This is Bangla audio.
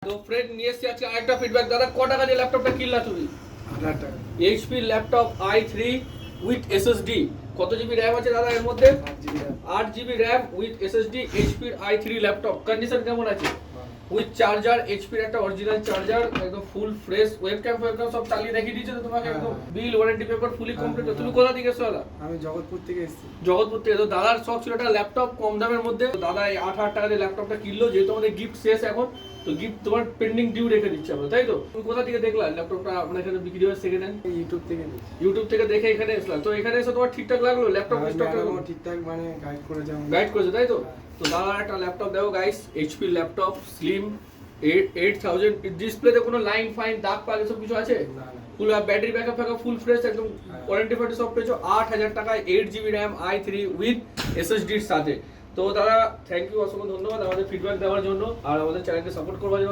তো ফ্রেন্ড নিয়ে এসেছি আজকে আরেকটা ফিডব্যাক। দাদা ক টাকা দিয়ে ল্যাপটপটা কিনলা তুমি? 1000 টাকা। HP laptop i3 with SSD. কত জিবি র্যাম আছে দাদা এর মধ্যে? 8 GB RAM with SSD HP i3 laptop. Condition কেমন আছে? উইথ চার্জার, এইচপির একটা অরিজিনাল চার্জার, একদম ফুল ফ্রেশ। ওয়েবক্যাম সব চালিয়ে দেখিয়ে দিয়েছে তো তোমাকে একদম। বিল ওয়ারেন্টি পেপার ফুলি কমপ্লিট। তুমি কোথা থেকে এসছো দাদা? আমি জগৎপুর থেকে এসেছি। জগৎপুর থেকে। তো দাদার শখ ছিল একটা ল্যাপটপ কম দামের মধ্যে। তো দাদা এই 8,000 টাকা দিয়ে ল্যাপটপটা কিনলো, যেহেতু আমাদের গিফট শেষ এখন, তো গিফট তোমার পেন্ডিং ডিউ রেখে দিচ্ছে আমরা, তাই তো? তুমি কোথা থেকে দেখলা ল্যাপটপটা আমরা এখানে বিক্রি হয় সেকেন্ড হ্যান্ড? ইউটিউব থেকে দেখে এখানে এসলাম। তো এখানে এসে তোমার ঠিকঠাক লাগলো ল্যাপটপ স্টক? ঠিকঠাক মানে গাইড করেছে, তাই তো? তো দাদার একটা ল্যাপটপ দেখো গাইস, এইচপি ল্যাপটপ স্লিম 8000। ডিসপ্লেতে কোনো লাইন ফাইন দাগ পাগ এসব কিছু আছে? ফুল ব্যাটারি ব্যাকআপ ফ্যাকআপ ফুল ফ্রেশ, একদম ওয়ারেন্টি ফারেন্টি সব পেয়েছো। 8000 টাকায় 8 জিবি র্যাম i3 উইথ এসএসডির সাথে। তো দাদা থ্যাংক ইউ, অসংখ্য ধন্যবাদ আমাদের ফিডব্যাক দেওয়ার জন্য আর আমাদের চ্যানেলকে সাপোর্ট করবার জন্য।